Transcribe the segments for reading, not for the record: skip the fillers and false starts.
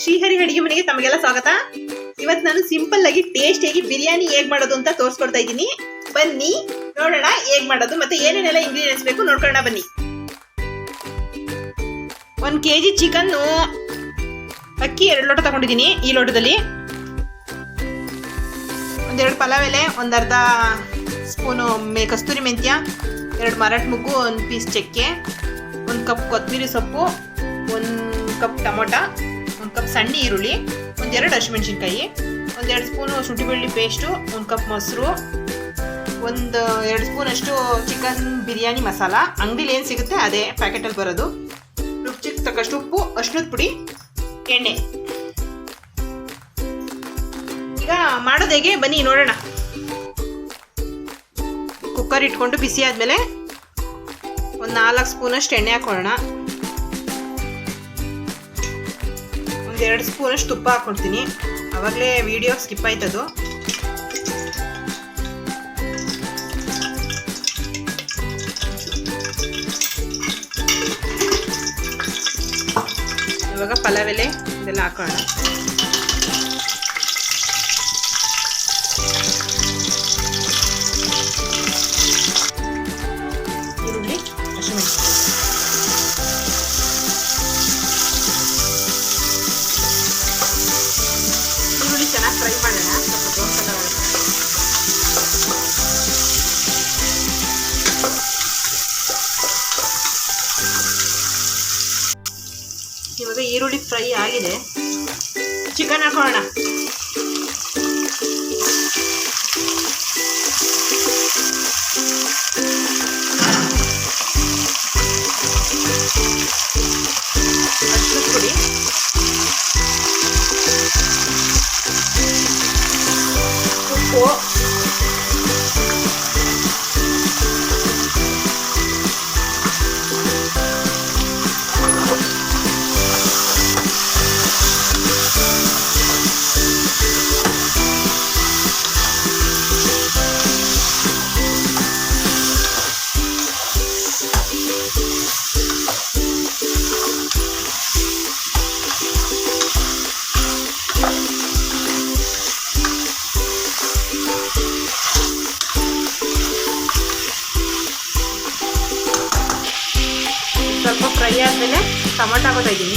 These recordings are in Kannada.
ಶ್ರೀಹರಿ ಅಡಿಗೆ ಮನೆಗೆ ತಮಗೆಲ್ಲ ಸ್ವಾಗತ. ಇವತ್ತು ನಾನು ಸಿಂಪಲ್ ಆಗಿ ಟೇಸ್ಟ್ ಆಗಿ ಬಿರಿಯಾನಿ ಹೇಗ್ ಮಾಡೋದು ಅಂತ ತೋರಿಸ್ಕೊಡ್ತಾ ಇದ್ದೀನಿ. ಬನ್ನಿ ನೋಡೋಣ ಹೇಗ್ ಮಾಡೋದು ಮತ್ತೆ ಏನೇನೆಲ್ಲ ಇಂಗ್ರೀಡಿಯೆಂಟ್ಸ್ ಬೇಕು ನೋಡ್ಕೊಳ್ಳೋಣ ಬನ್ನಿ. 1 kg ಚಿಕನ್, ಅಕ್ಕಿ 2 ಲೋಟ ತಗೊಂಡಿದ್ದೀನಿ. ಈ ಲೋಟದಲ್ಲಿ ಒಂದೆರಡು ಪಲಾವ್ ಎಲೆ, ಒಂದು ಅರ್ಧ ಸ್ಪೂನು ಕಸ್ತೂರಿ ಮೆಂತ್ಯ, 2 ಮರಾಠ ಮುಗ್ಗು, 1 ಪೀಸ್ ಚಕ್ಕೆ, 1 ಕಪ್ ಕೊತ್ತಂಬರಿ ಸೊಪ್ಪು, 1 ಕಪ್ ಟೊಮೊಟೊ, 1 ಕಪ್ ಸಣ್ಣ ಈರುಳ್ಳಿ, 1-2 ಹಸಿಮೆಣಸಿನ್ಕಾಯಿ, 1-2 ಸ್ಪೂನು ಶುಂಠಿ ಬೆಳ್ಳುಳ್ಳಿ ಪೇಸ್ಟು, 1 ಕಪ್ ಮೊಸರು, 1-2 ಸ್ಪೂನ್ ಅಷ್ಟು ಚಿಕನ್ ಬಿರಿಯಾನಿ ಮಸಾಲ. ಅಂಗಡಿಲಿ ಏನು ಸಿಗುತ್ತೆ ಅದೇ ಪ್ಯಾಕೆಟಲ್ಲಿ ಬರೋದು. ರುಚಿಗೆ ತಕ್ಕಷ್ಟು ಉಪ್ಪು, ಅರಿಶಿಣದ ಪುಡಿ, ಎಣ್ಣೆ. ಈಗ ಮಾಡೋದು ಹೇಗೆ ಬನ್ನಿ ನೋಡೋಣ. ಕುಕ್ಕರ್ ಇಟ್ಕೊಂಡು ಬಿಸಿ ಆದಮೇಲೆ 4 ಸ್ಪೂನಷ್ಟು ಎಣ್ಣೆ ಹಾಕೊಳ್ಳೋಣ. 1-2 ಸ್ಪೂನಷ್ಟು ತುಪ್ಪ ಹಾಕ್ಕೊಡ್ತೀನಿ. ಆವಾಗಲೇ ವಿಡಿಯೋ ಸ್ಕಿಪ್ ಆಯ್ತದು. ಇವಾಗ ಪಲಾವ್ ಎಲೆ ಇದೆಲ್ಲ ಹಾಕೋಣ. ಈರುಳ್ಳಿ, ಹಸಿಮೆಣಸಿನಕಾಯಿ, ಈರುಳ್ಳಿ ಚೆನ್ನಾಗಿ ಫ್ರೈ ಮಾಡೋಣ. ಸ್ವಲ್ಪ ಬ್ರೌನ್ ಕಲರ್ ಆಗುತ್ತೆ. ಇವಾಗ ಈರುಳ್ಳಿ ಫ್ರೈ ಆಗಿದೆ. ಚಿಕನ್ ಹಾಕೋಣ. ಅರಿಶಿಣದ ಪುಡಿ, ಉಪ್ಪು, ಸ್ವಲ್ಪ ಫ್ರೈ ಆದಮೇಲೆ ಟೊಮೊಟೊ ಹಾಕೋತಾ ಇದ್ದೀನಿ.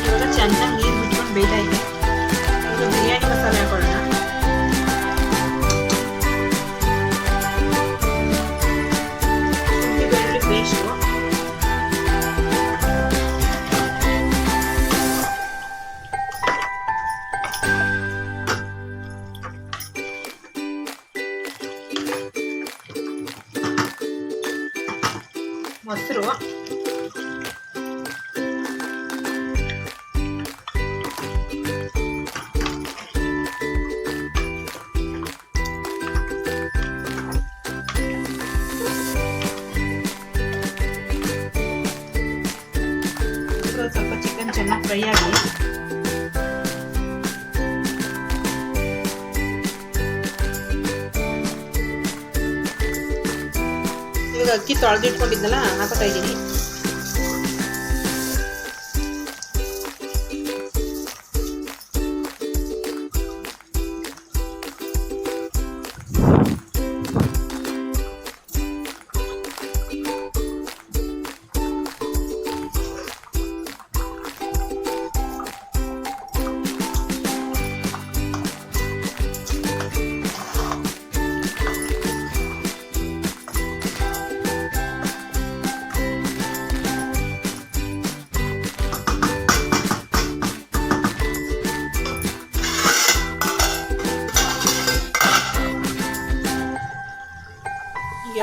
ಇವಾಗ ಚೆನ್ನಾಗಿ ನೀರು ಬಿಟ್ಕೊಂಡು ಬೇಯ್ತಾ ಇದೆ. ಬಿರಿಯಾನಿ ಮಸಾಲೆ ಹಾಕೊಳ್ಳೋಣ. ಶುಂಠಿ ಬೆಳ್ಳುಳ್ಳಿ ಪೇಸ್ಟು, ಮೊಸರು, ಸ್ವಲ್ಪ ಚಿಕನ್ ಚೆನ್ನಾಗಿ ಫ್ರೈ ಆಗಲಿ. ಇವಾಗ ಅಕ್ಕಿ ತೊಳೆದಿಟ್ಕೊಂಡಿದ್ದಲ್ಲ ಹಾಕೋತಾ ಇದ್ದೀನಿ.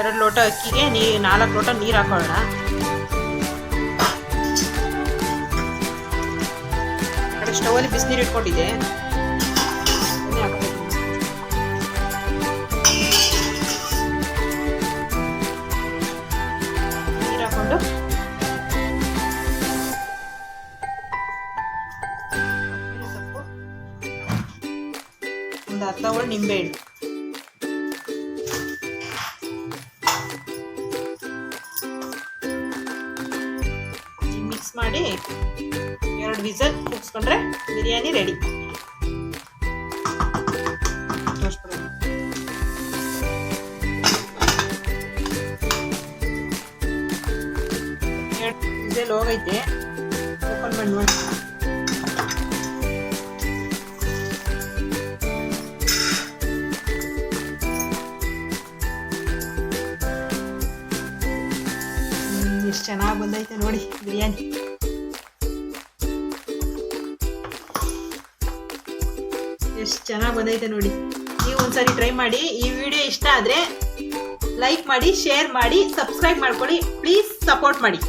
ಎರಡು ಲೋಟ ಅಕ್ಕಿಗೆ 4 ಲೋಟ ನೀರು ಹಾಕೊಳ್ಳೋಣ. ಸ್ಟವಲ್ಲಿ ಬಿಸಿನೀರು ಇಟ್ಕೊಂಡಿದ್ದೆ. ನಿಂಬೆಹಣ್ಣು. ಮಿಕ್ಸ್ ಮಾಡಿ 2 ವಿಸಲ್ ಕೂಗಿಸ್ಕೊಂಡ್ರೆ ಬಿರಿಯಾನಿ ರೆಡಿ. ವಿಸಲ್ ಹೋಗೈತೆ, ಓಪನ್ ಮಾಡಿ ನೋಡಿ. ಎಷ್ಟು ಚೆನ್ನಾಗಿ ಬಂದೈತೆ ನೋಡಿ ಬಿರಿಯಾನಿ. ಎಷ್ಟು ಚೆನ್ನಾಗಿ ಬಂದೈತೆ ನೋಡಿ. ನೀವು ಒಂದ್ಸರಿ ಟ್ರೈ ಮಾಡಿ. ಈ ವಿಡಿಯೋ ಇಷ್ಟ ಆದರೆ ಲೈಕ್ ಮಾಡಿ, ಶೇರ್ ಮಾಡಿ, ಸಬ್ಸ್ಕ್ರೈಬ್ ಮಾಡ್ಕೊಳ್ಳಿ. ಪ್ಲೀಸ್ ಸಪೋರ್ಟ್ ಮಾಡಿ.